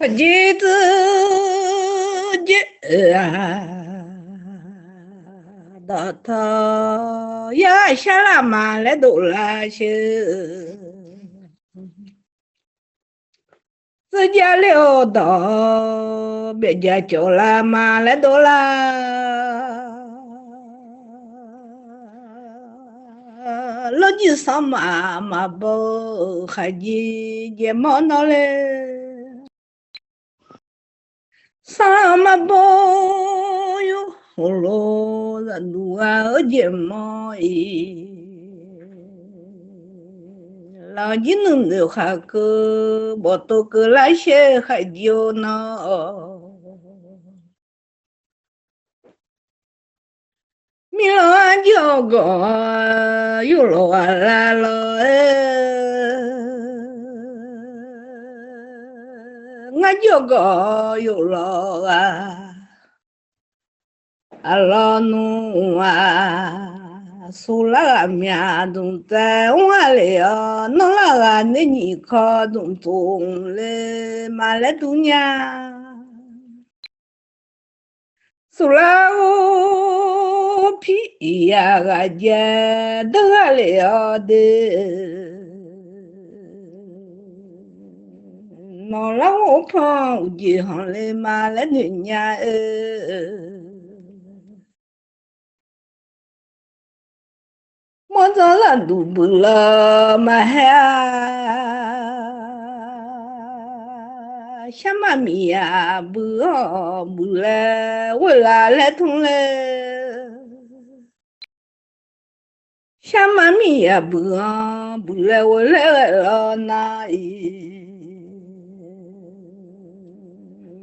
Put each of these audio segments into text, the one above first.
日子到头呀，下了马来都拉去，自家溜到别家叫了马来都拉，老几上马不还几节毛闹嘞。sama boyo holo la lua oye moi la jinun de hak boto ke la she hadio no mi lo jogo yo lo la lo nga jogo yo lo alonu sula la mia dum te wa le no la ne ni ko dum tung le ma le dunya sula o pi ya ga je de le de no la o pa u ji han le ma le dunya mo cho là đủ bự lờ mà ha sama mia bự bự lẹ quên là lẹ thùng lẹ sama mia bự bự lẹ quên lẹ lẹ nai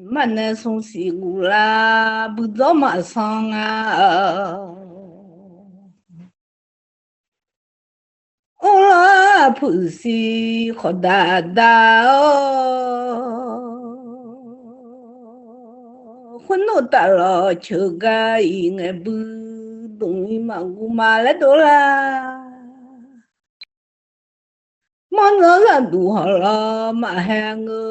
mà nè sung si gu la bự gió mà sang Ola pusi khodada khono talo chuga inge bu dungi mangu mala dola mono la du hala ma hango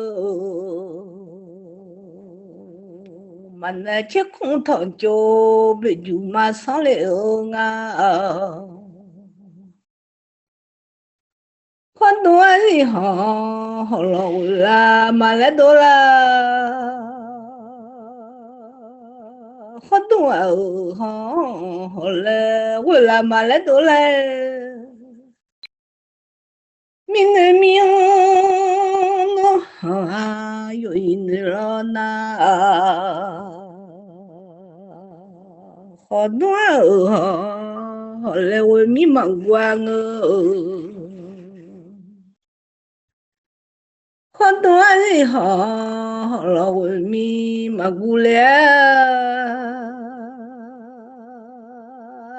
mana che khung thon cho be ju ma sa le nga khoan đua gì họ lộ là mà lấy đô la khoan đua họ là quên là mà lấy đô la mình người mình nó yêu nữa na họ đua họ là quên mình mang quang khoan đua gì họ là quên mình mà gu lẹ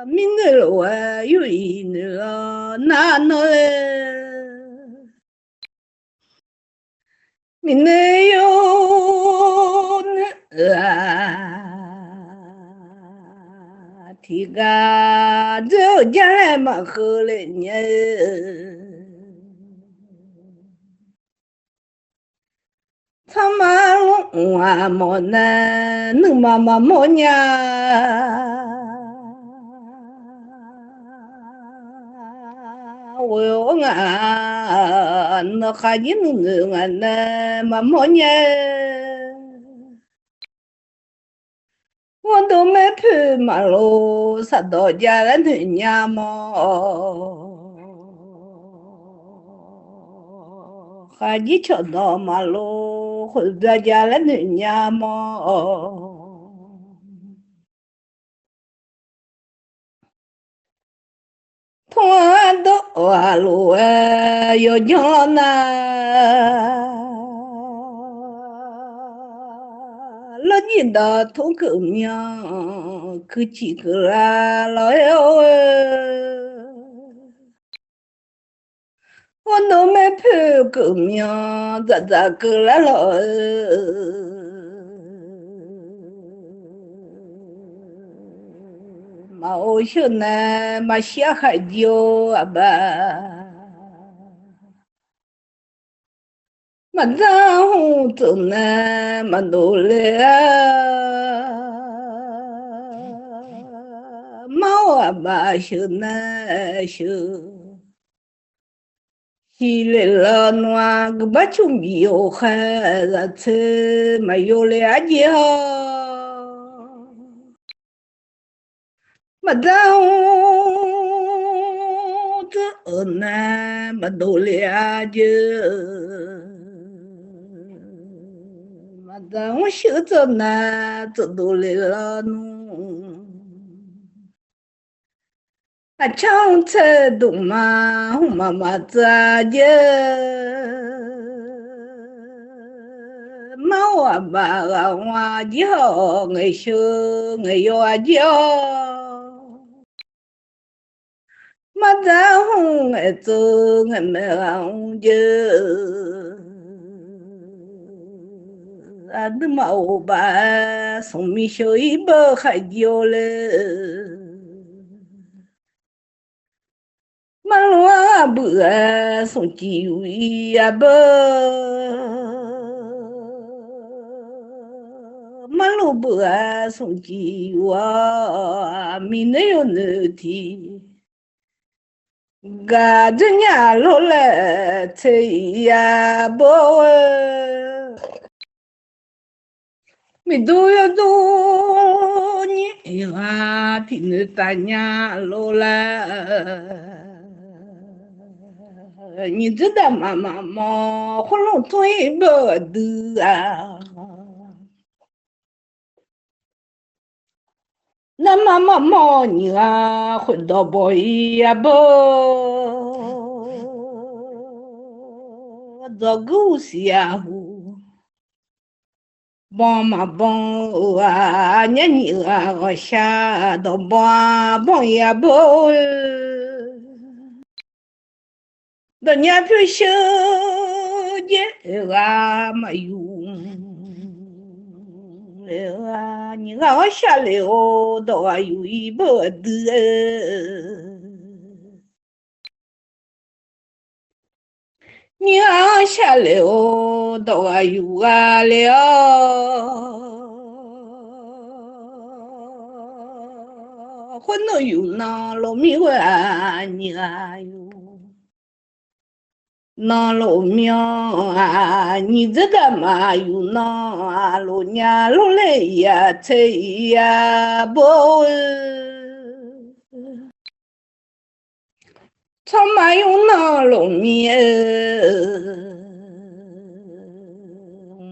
mình người lộ yêu nữa na nói mình yêu thì ga giờ ra mà khơi lên nhớ sama wa mo na nu mama mo nya wo nga no kha yin nga na ma mo nya wo do me phe ma lo sa do ja la nya mo kha ji cho do ma lo khul da ja la nya mo thua do a lo yo yo na lo nhìn đó thú cự nhau cứ chỉ cứ là lo con nó mới phê cự nhau dạ dạ cứ là lo mà ôi chứ nè mà xia khai diô à bà 嘛张红走呢，嘛都来啊，毛啊把修呢修，西来了暖个把秋米有孩子吃，没有了解好，嘛张红走呢，嘛都了解。咱我修着呢，走都来了弄。啊，长车动嘛，红妈妈扎着，毛啊把啊哇叫，我修我要叫，嘛咱红我走我没红就。啊，那么我把送米小一包还掉了，马路啊不送鸡尾呀不，马路不送鸡哇，米那有那天，嘎子伢老来菜呀不。mi do yo do ni ha pin tanya lola ni zda mama mo kholo toi bo du a na mama mo ni a khodo boy ya bo do gu sia hu bon ma bon à nhớ nhớ à xa đồ bon bon ya bo đồ nhà phiêu sơ dễ à mà dùng à nhớ à xa liệu đồ à yu y bơ đưa nhớ à xa liệu đồ à yu à liệu khuôn nó yu nó lo mi wa nhớ à yu nó lo mi à nhớ rất mà yu nó à lo nhà lo lệ ya chơi ya bo sao mà yu nó lo mi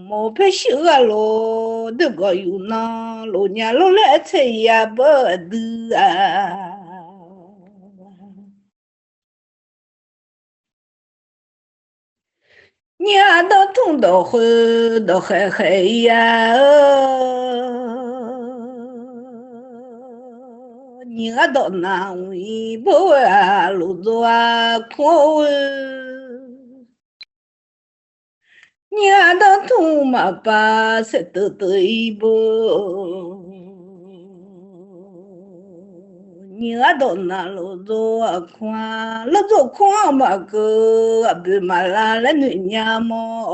một phải sửa lo được gọi yu nó lo nhà lo lệ chơi ya bo đưa à nhà đó thùng đó hư đó hay hay ya nhà đó nào y bố à lu doa khô nhà đó thùng mà ba sẽ tự tự y bố nhà đó nào lu doa khoa mà cứ bị mà la lên nhà mò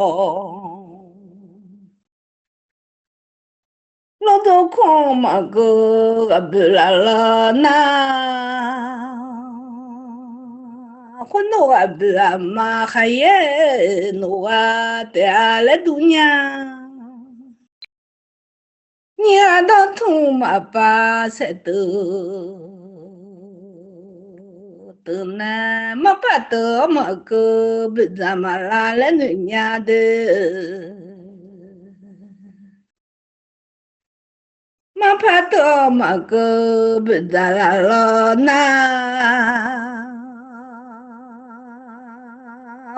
lo do khoa mà cứ bị la na khuôn nó bị mà hay nó để lại dunya nhà đó thùng mà ba sẽ tự na mà ba tự mà cứ bị mà la lên nhà de mà ba tự mà cứ bị la na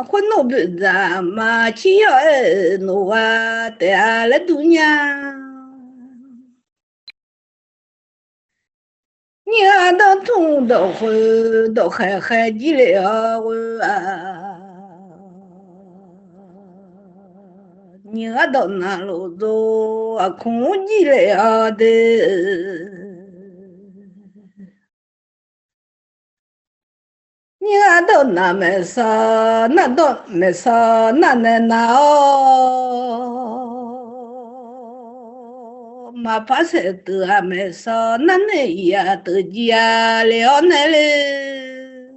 khuôn nó bị mà chỉ ở nó để lại dunya nhà đó thùng đó hư đó hay hay gì là nhà đó nào đó không gì là 你都那么少，那都没少，那能拿哦？嘛把事都还没少，那能呀都家了那嘞？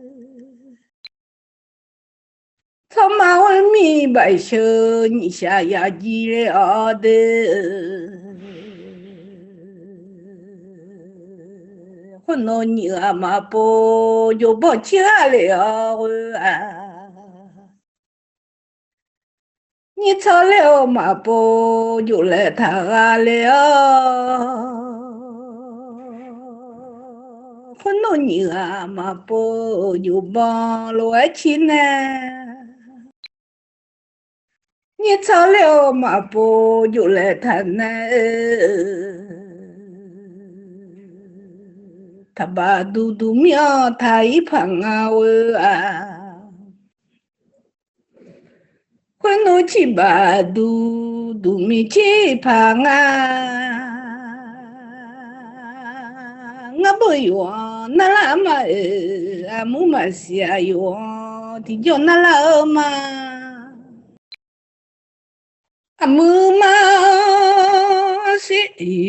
草马文明白手，你下呀记了的。混到你阿妈不就不起来了啊？你吵了嘛不就来他了？混到你阿妈不就帮罗去呢？你吵了嘛不就来他呢？他把嘟嘟喵他一旁啊我啊，混到七八嘟嘟咪七旁啊，我不用那拉嘛阿木嘛西啊用，地叫那拉嘛。阿姆嘛是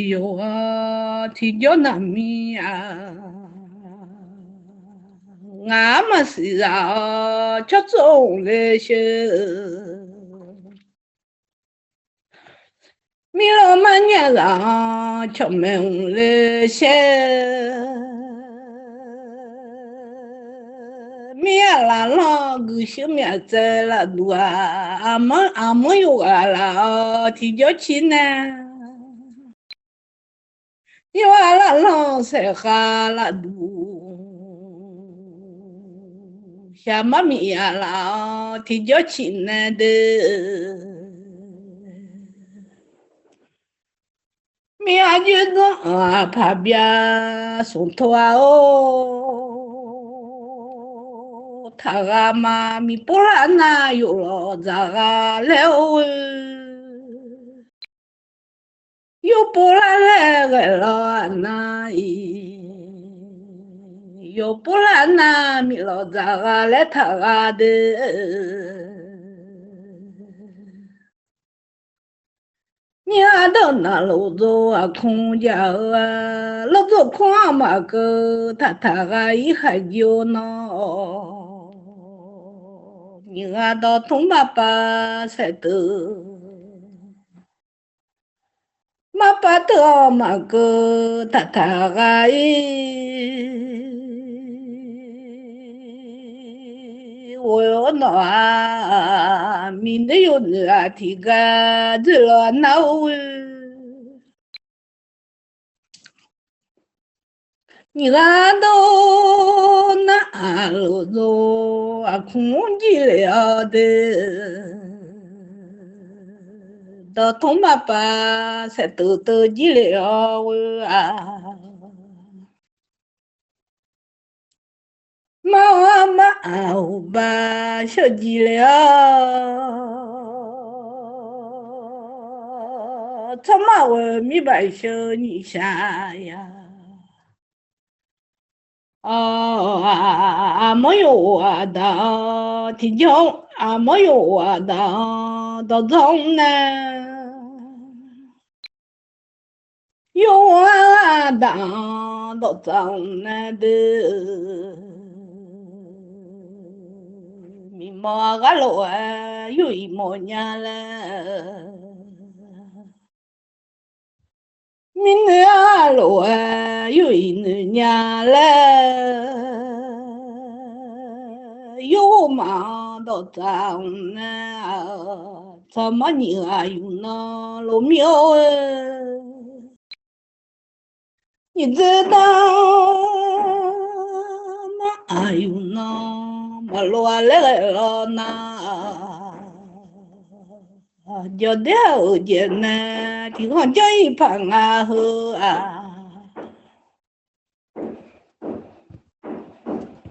哟啊，提着那米啊，俺嘛是啊，吃中了些，米老嘛年啦，吃没了些。啦啦，个小面在啦多啊，阿么有啊啦，提着去呢，有啊啦啦在哈啦多，小妈咪呀啦，提着去呢的，米啊就说啊，旁边送头啊哦。他阿妈咪不然哪有了咋个了？有不然来个了哪有不然哪咪了咋个来他阿的？你阿到那路走啊，空家啊，路走空嘛个，他个一还有呢。你阿到东爸爸才得，妈爸得嘛个，他个我有那啊，明的有那啊，提个这了那哦。你看到那路走啊，空寂了的，到东爸爸才都寂了我啊，妈妈我把小寂了，怎么我没把小你下呀？没有啊的，听讲没有啊的，到中呢，有啊的，到中呢的，mi mò gà lộ有一毛年了。明年路有一年了，有嘛到长呢？怎么你啊有那路苗你知道那有那马路来了那？giờ để ở trên này thì còn chơi phẳng à hơ à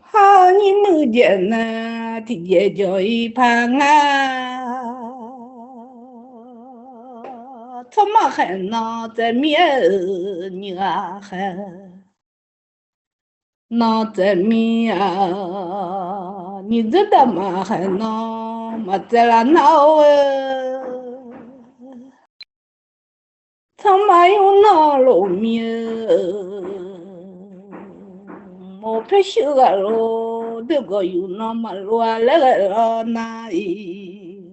ha như mưa trên này thì về chơi phẳng à thầm mà khen nó tại miệng như à khen nó tại miệng 你知道吗？还能么在那闹他妈有那路面，莫别修个路，这个有那么路那个路那伊。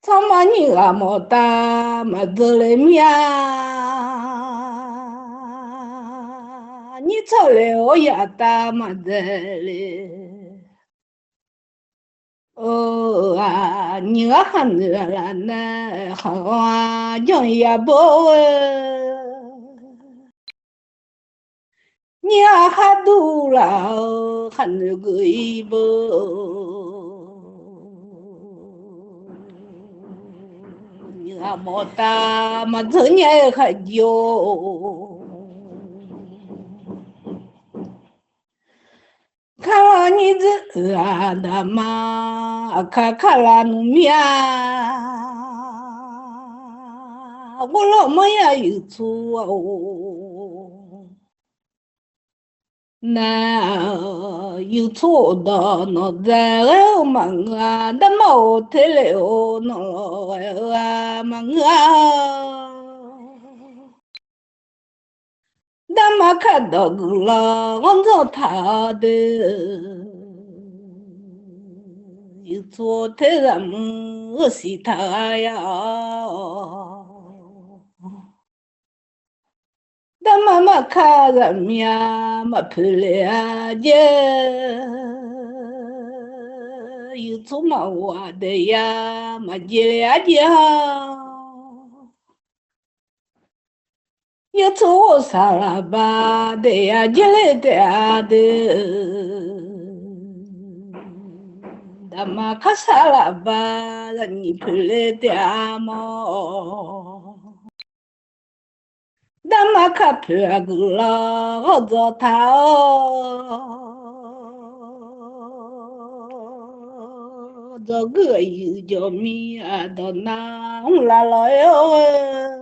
他妈你个莫打么子嘞面，你操嘞我也打么子嘞。啊，你个汉子了那好啊，讲也不你还读了汉子个一不，你个莫打么子你还教。看了你这的嘛，看了努面，我老么也有错哦，那有错的那在我们啊，那么太了那啊们啊。那么看到了，我找他的，有错的人我是他呀。那么看人面么漂亮的，有错么我的呀，么接了的。有错啥了吧的呀，进来的呀的，他妈看啥了吧，让你回来的呀么？他妈看漂亮了，我找他哦，这个又叫米啊，到哪来了哟？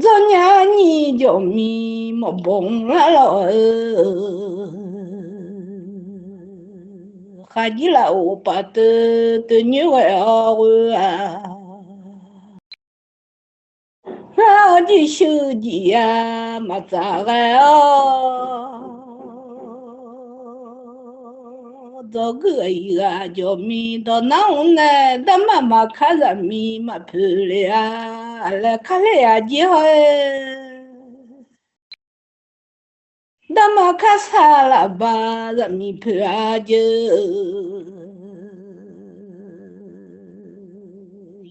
昨年你叫米没蹦来了，还记了我把的女儿啊，然后就手机呀没咋个哦，这个一个叫米到哪呢？咱妈妈看着米嘛漂亮，来看了呀几好那么看啥了吧？人民票就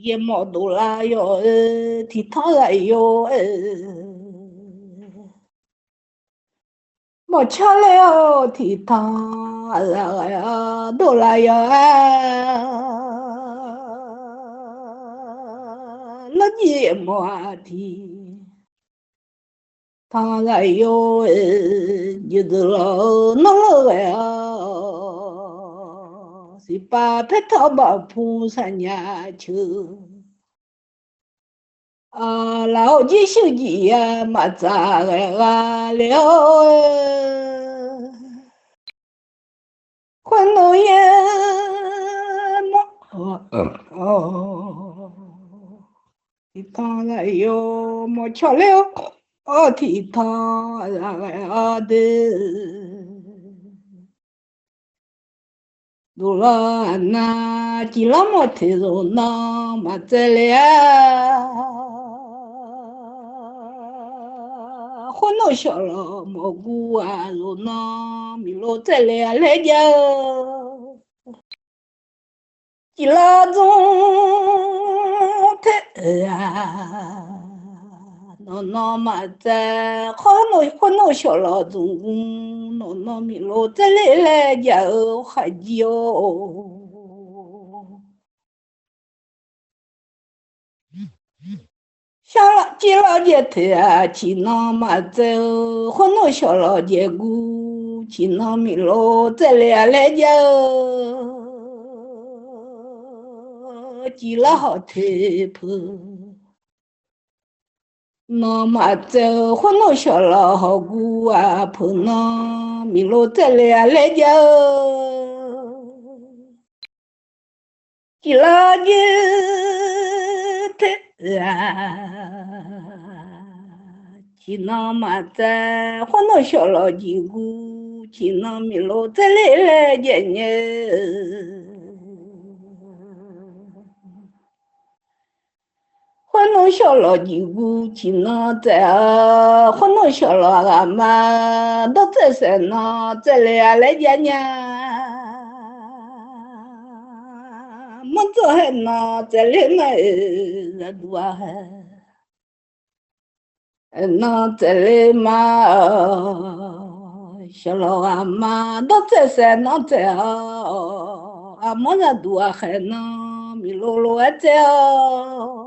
也没多了哟，提汤了哟，没吃了提汤了多了哟，那你也没提。他来哟，你的老那个呀，是把皮头把铺上呀去。啊，老几手机呀，嘛咋个啊了？换老爷么？哦，你当然哟，么巧了。哦，提他来的，罗拉那吉拉莫提罗那马在了，欢乐小了蘑菇啊罗那米罗在了来着，吉拉中特啊。那么在欢乐小老中，那米罗在来就还有，小老姐老姐头啊，去那么在欢乐小老姐姑，去那米罗在来就，记了好头破。那么走，混弄小老好古啊，碰那米罗这里啊来着，几老姐的啊，几那么在混弄小老几古，几那米罗这里来着呢。欢弄小老几股劲呐在，欢弄小老阿妈都在身呐，在来来见呢，么子还呐，在里那多还，那在里嘛，小老阿妈都在身呐在啊，阿么那多还呐，米罗罗在哦。